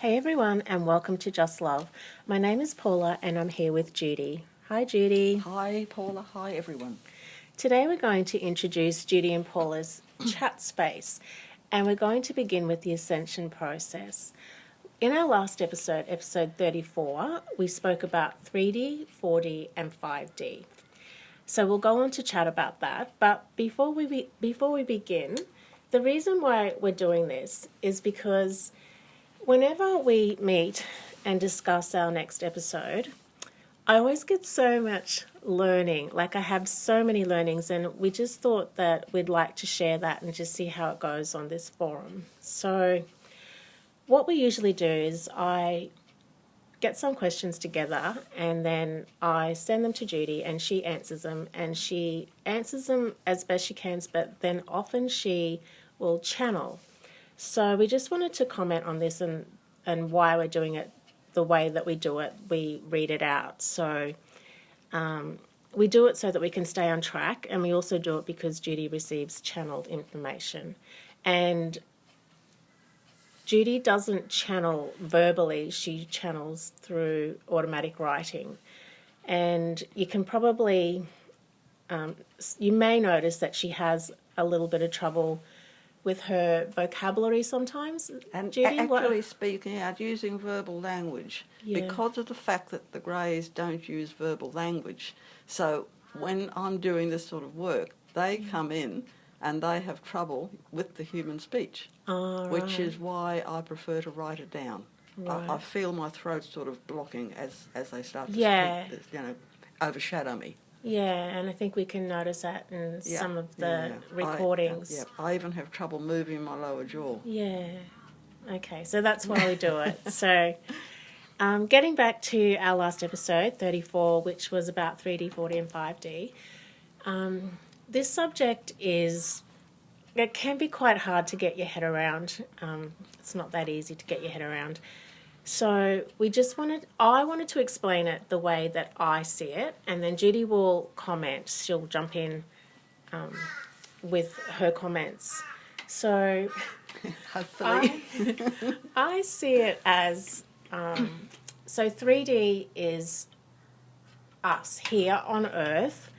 Hey everyone, and welcome to Just Love. My name is Paula, and I'm here with Judy. Hi, Judy. Hi, Paula. Hi, everyone. Today we're going to introduce Judy and Paula's chat space, and we're going to begin with the ascension process. In our last episode, episode 34, we spoke about 3D, 4D, and 5D. So we'll go on to chat about that. But before we begin, the reason why we're doing this is because whenever we meet and discuss our next episode, I always get so much learning. Like I have so many learnings, and we just thought that we'd like to share that and just see how it goes on this forum. So what we usually do is I get some questions together and then I send them to Judy and she answers them, and she answers them as best she can, but then often she will channel. So we just wanted to comment on this and why we're doing it the way that we do it. We read it out. So we do it so that we can stay on track, and we also do it because Judy receives channeled information. And Judy doesn't channel verbally, she channels through automatic writing. And you can probably, you may notice that she has a little bit of trouble with her vocabulary sometimes. And Judy, actually speaking out, using verbal language, because of the fact that the Greys don't use verbal language. So when I'm doing this sort of work, they come in and they have trouble with the human speech, which is why I prefer to write it down. Right. I feel my throat sort of blocking as they start to speak, overshadow me. Yeah, and I think we can notice that in some of the recordings. I even have trouble moving my lower jaw. Yeah. Okay, so that's why we do it. So getting back to our last episode, 34, which was about 3D, 4D and 5D, this subject it can be quite hard to get your head around. It's not that easy to get your head around. So I wanted to explain it the way that I see it, and then Judy will comment. She'll jump in with her comments. So hopefully. I see it as, so 3D is us here on Earth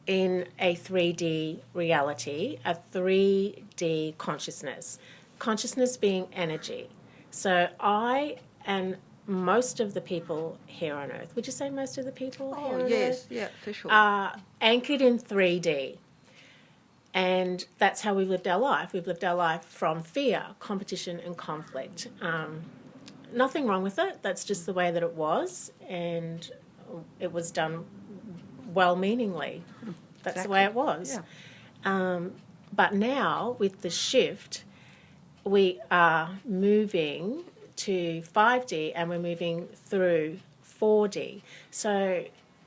in a 3D reality, a 3D consciousness. Consciousness being energy. So I and most of the people here on Earth, would you say most of the people here on Earth? Oh, yes, yeah, for sure. Are anchored in 3D. And that's how we've lived our life. We've lived our life from fear, competition and conflict. Nothing wrong with it. That's just the way that it was. And it was done well-meaningly. That's exactly the way it was. Yeah. But now, with the shift, we are moving to 5D and we're moving through 4D. So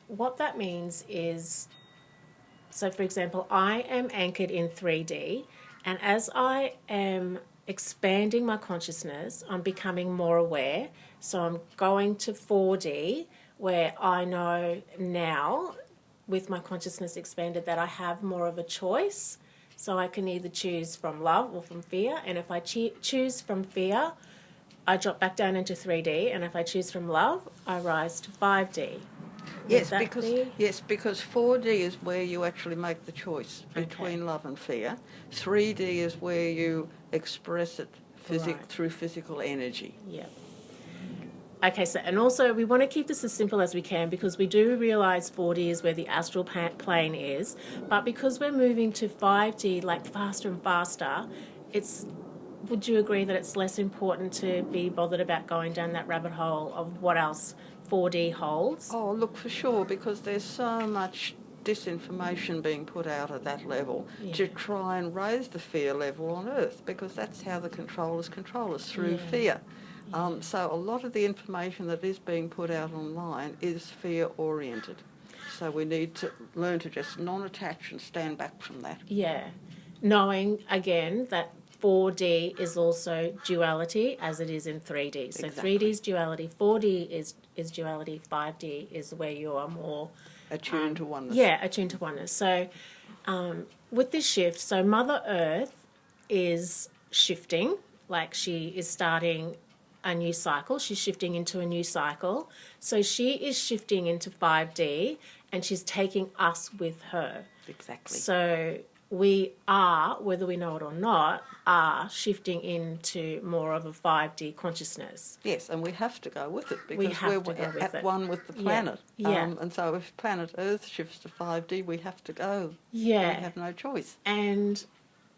what that means is, so for example, I am anchored in 3D, and as I am expanding my consciousness, I'm becoming more aware. So I'm going to 4D, where I know now, with my consciousness expanded, that I have more of a choice. So I can either choose from love or from fear. And if I choose from fear, I drop back down into 3D. And if I choose from love, I rise to 5D. Yes, because 4D is where you actually make the choice between love and fear. 3D is where you express it through physical energy. Yeah. Okay, so and also we want to keep this as simple as we can, because we do realise 4D is where the astral plane is, but because we're moving to 5D like faster and faster, would you agree that it's less important to be bothered about going down that rabbit hole of what else 4D holds? Oh, look, for sure, because there's so much disinformation being put out at that level to try and raise the fear level on Earth, because that's how the controllers control us, through fear. So a lot of the information that is being put out online is fear-oriented. So we need to learn to just non-attach and stand back from that. Yeah. Knowing, again, that 4D is also duality as it is in 3D. So exactly. 3D is duality, 4D is duality, 5D is where you are more attuned to oneness. Yeah, attuned to oneness. So with this shift, so Mother Earth is shifting, like she is starting a new cycle. She's shifting into a new cycle. So she is shifting into 5D and she's taking us with her. Exactly. So we are, whether we know it or not, are shifting into more of a 5D consciousness. Yes, and we have to go with it because we're at one with the planet. Yeah. And so if planet Earth shifts to 5D, we have to go. Yeah. We have no choice. And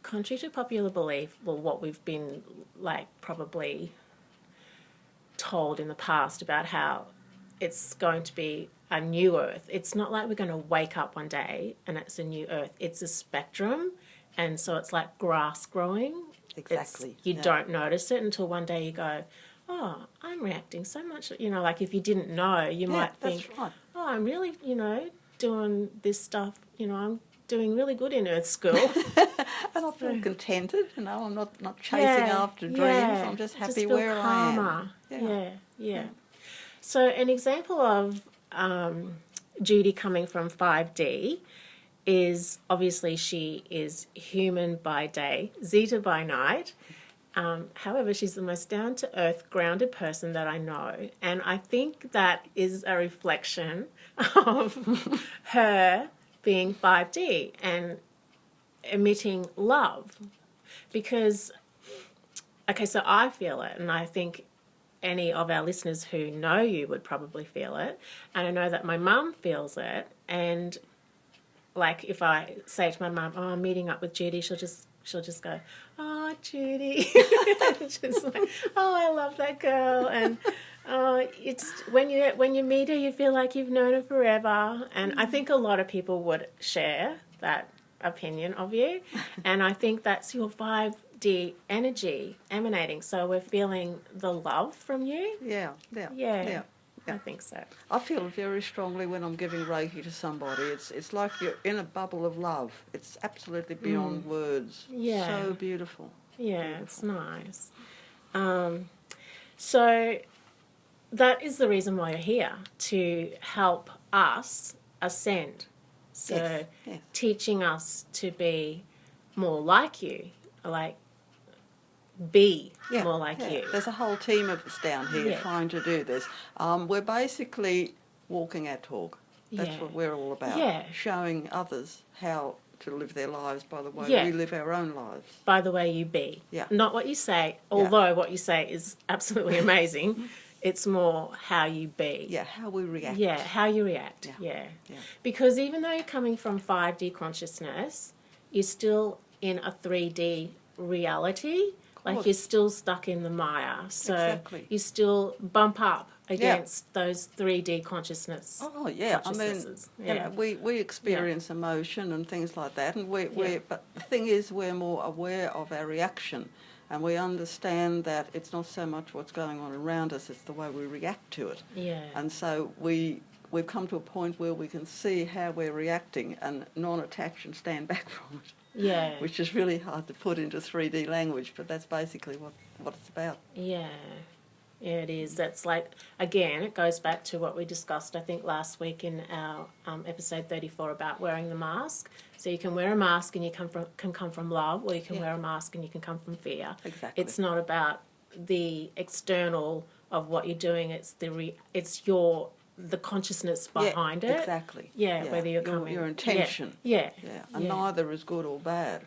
contrary to popular belief, well, what we've been probably told in the past about how it's going to be a new Earth. It's not like we're going to wake up one day and it's a new Earth. It's a spectrum, and so it's like grass growing. Exactly. You don't notice it until one day you go, oh, I'm reacting so much. Like if you didn't know, you might think, that's right. oh, I'm really, doing this stuff. I'm doing really good in Earth School. And I feel contented, I'm not chasing after dreams. I'm just happy where calmer. I am. Yeah. So an example of Judy coming from 5D is obviously she is human by day, Zeta by night. However, she's the most down-to-earth, grounded person that I know. And I think that is a reflection of her being 5D and emitting love. Because, okay, so I feel it, and I think any of our listeners who know you would probably feel it. And I know that my mum feels it. And like if I say to my mum, oh, I'm meeting up with Judy, she'll just go, oh, Judy. She's like, oh, I love that girl. And it's when you meet her, you feel like you've known her forever. And I think a lot of people would share that opinion of you. And I think that's your 5D energy emanating. So we're feeling the love from you. Yeah. I think so. I feel it very strongly when I'm giving Reiki to somebody. It's like you're in a bubble of love. It's absolutely beyond words. Yeah. So beautiful. Yeah, it's nice. So that is the reason why you're here, to help us ascend. So yes. teaching us to be more like you, be more like you. There's a whole team of us down here trying to do this. We're basically walking our talk. That's what we're all about. Yeah. Showing others how to live their lives by the way we live our own lives. By the way you be. Yeah. Not what you say, although what you say is absolutely amazing. It's more how you be. Yeah, how we react. Yeah, how you react. Yeah. Because even though you're coming from 5D consciousness, you're still in a 3D reality. Like you're still stuck in the Maya. So you still bump up against those 3D consciousness. Oh, yeah. I mean, we experience emotion and things like that. And but the thing is, we're more aware of our reaction. And we understand that it's not so much what's going on around us, it's the way we react to it. Yeah. And so we've come to a point where we can see how we're reacting and non-attach and stand back from it. Yeah. Which is really hard to put into 3D language, but that's basically what it's about. Yeah. Yeah, it is. That's like, again, it goes back to what we discussed, I think, last week in our episode 34 about wearing the mask. So you can wear a mask and you can come from love, or you can wear a mask and you can come from fear. Exactly. It's not about the external of what you're doing. It's the consciousness behind it. Exactly. Yeah, whether you're coming... Your intention. Yeah. And neither is good or bad.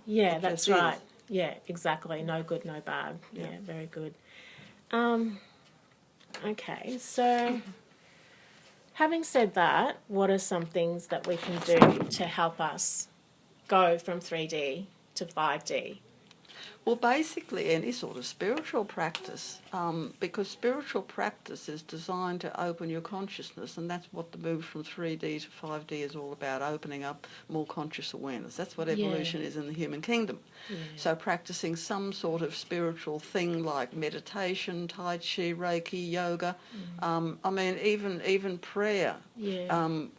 Yeah, that's right. Yeah, exactly. No good, no bad. Yeah, very good. Okay, so having said that, what are some things that we can do to help us go from 3D to 5D? Well, basically any sort of spiritual practice, because spiritual practice is designed to open your consciousness, and that's what the move from 3D to 5D is all about, opening up more conscious awareness. That's what evolution is in the human kingdom. Yeah. So practicing some sort of spiritual thing like meditation, Tai Chi, Reiki, yoga, I mean, even prayer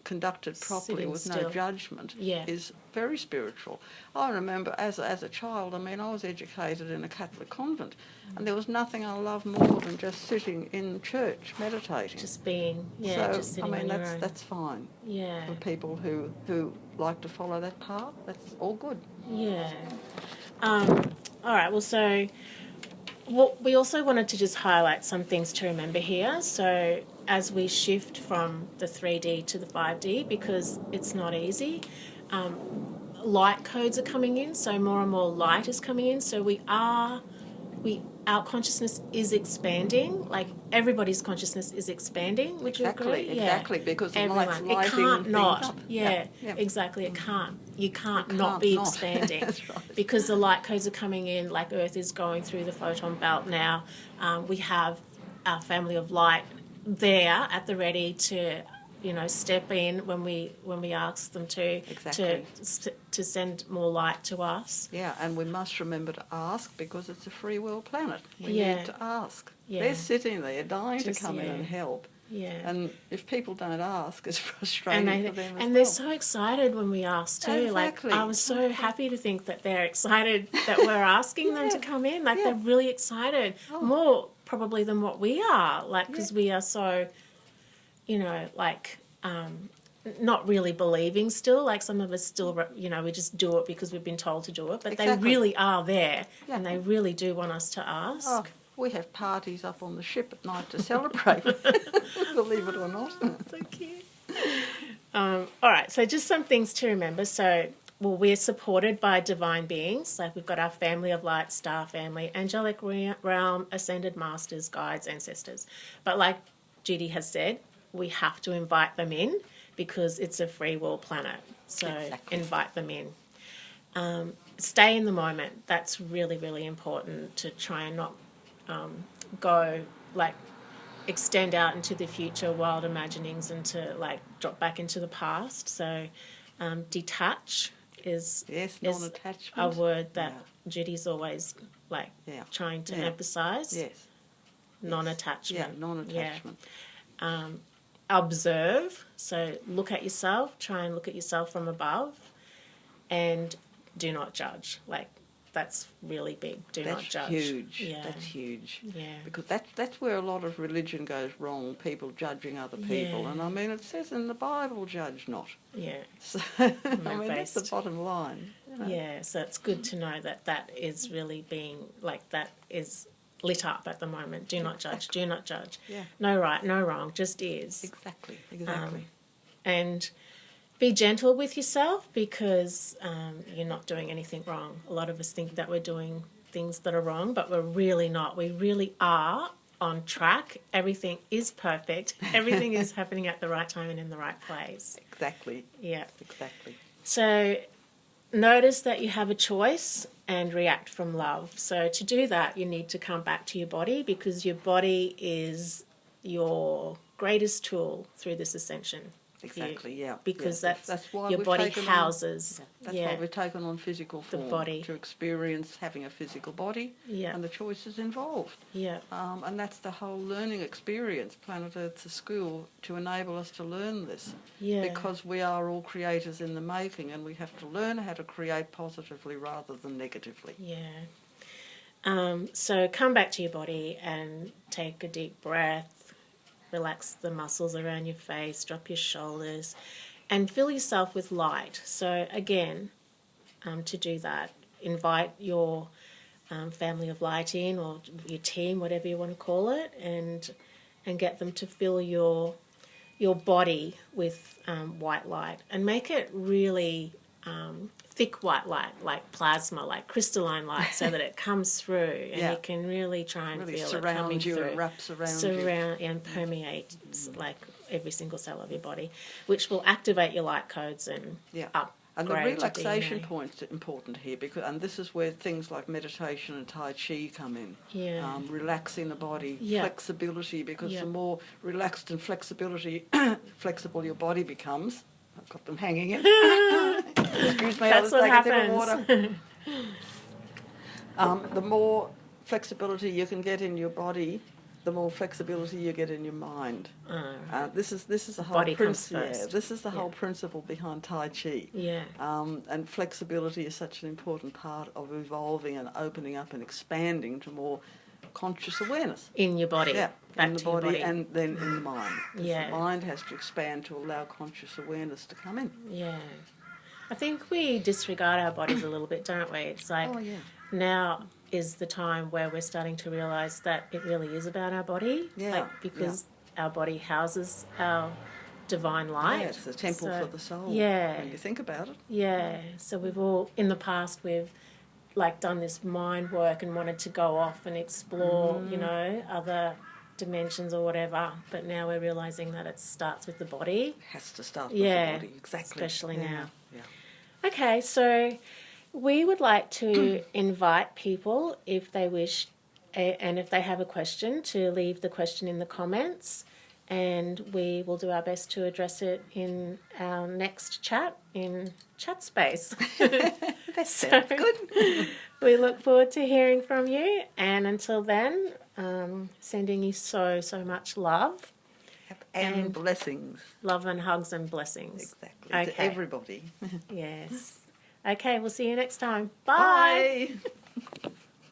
conducted properly with no judgment is very spiritual. I remember as a child, I mean, I was educated in a Catholic convent, and there was nothing I loved more than just sitting in church meditating. Just being, just sitting on your own. That's fine. Yeah. For people who like to follow that path, that's all good. Yeah. All right, well, so Well, we also wanted to just highlight some things to remember here. So as we shift from the 3D to the 5D, because it's not easy, light codes are coming in, so more and more light is coming in. So our consciousness is expanding. Like everybody's consciousness is expanding. Would you agree? Exactly, because the Everyone. light's It lighting can't things not. up. Yeah, Yeah. exactly. It can't. You can't It not can't be not. expanding. That's right. Because the light codes are coming in. Like Earth is going through the photon belt now. We have our family of light there at the ready to, step in when we ask them to Exactly. to send more light to us. Yeah, and we must remember to ask, because it's a free will planet. We Yeah. need to ask. Yeah. They're sitting there dying Just, to come in yeah. and help. Yeah. And if people don't ask, it's frustrating for them as and well. they're so excited when we ask too. Exactly. Like I was so happy to think that they're excited that we're asking them to come in. Like they're really excited, more probably than what we are. Like because we are so, not really believing still. Like some of us still, we just do it because we've been told to do it. But they really are there, and they really do want us to ask. Oh, we have parties up on the ship at night to celebrate, believe it or not. So cute. All right, so just some things to remember. So, we're supported by divine beings. Like we've got our family of light, star family, angelic realm, ascended masters, guides, ancestors. But like Judy has said, we have to invite them in because it's a free will planet. So invite them in. Stay in the moment. That's really, really important to try and not go like extend out into the future, wild imaginings, and to like drop back into the past. So detach is non-attachment. a word that Judy's always like trying to emphasize. Yes. Non-attachment. Yeah, non-attachment. Yeah. Observe. So look at yourself. Try and look at yourself from above, and do not judge. Like that's really big. Do not judge. That's huge. Yeah. That's huge. Yeah. Because that's where a lot of religion goes wrong, people judging other people. Yeah. And I mean, it says in the Bible, judge not. Yeah. So, I mean, that's the bottom line. Yeah, so it's good to know that is really being, like, that is lit up at the moment. Do not judge, do not judge. Yeah. No right, no wrong, just is. Exactly. And be gentle with yourself because you're not doing anything wrong. A lot of us think that we're doing things that are wrong, but we're really not. We really are on track. Everything is perfect. Everything is happening at the right time and in the right place. Exactly. Yeah. Exactly. So notice that you have a choice and react from love. So to do that, you need to come back to your body because your body is your greatest tool through this ascension. Exactly, yeah. Because that's why your we've body taken houses. That's why we've taken on physical form. The body. To experience having a physical body and the choices involved. Yeah. And that's the whole learning experience, Planet Earth's a school, to enable us to learn this. Yeah. Because we are all creators in the making and we have to learn how to create positively rather than negatively. Yeah. So come back to your body and take a deep breath. Relax the muscles around your face, drop your shoulders, and fill yourself with light. So again, to do that, invite your family of light in, or your team, whatever you want to call it, and get them to fill your body with white light, and make it really thick white light, like plasma, like crystalline light, so that it comes through and you can really try and feel it coming through. And wraps around you. And permeates like every single cell of your body, which will activate your light codes and upgrade. And the relaxation your DNA. point's important here, and this is where things like meditation and Tai Chi come in. Yeah. Relaxing the body, flexibility, because the more relaxed and flexible your body becomes. I've got them hanging in. Excuse me, That's what happens. The more flexibility you can get in your body, the more flexibility you get in your mind. This is the whole principle. Yeah, this is the whole principle behind Tai Chi. Yeah. And flexibility is such an important part of evolving and opening up and expanding to more conscious awareness In your body. in the your body and then in the mind. Yeah. The mind has to expand to allow conscious awareness to come in. Yeah. I think we disregard our bodies a little bit, don't we? It's like now is the time where we're starting to realise that it really is about our body. Yeah, because our body houses our divine light. Yeah, it's the temple for the soul. Yeah. When you think about it. Yeah. So we've all, in the past, we've like done this mind work and wanted to go off and explore, you know, other dimensions or whatever. But now we're realising that it starts with the body. It has to start with the body, exactly. Especially now. Yeah. Okay, so we would like to invite people, if they wish, and if they have a question, to leave the question in the comments, and we will do our best to address it in our next chat in chat space. That sounds good. We look forward to hearing from you, and until then, sending you so much love. And blessings. Love and hugs and blessings. Exactly. Okay. To everybody. Yes. Okay, we'll see you next time. Bye. Bye.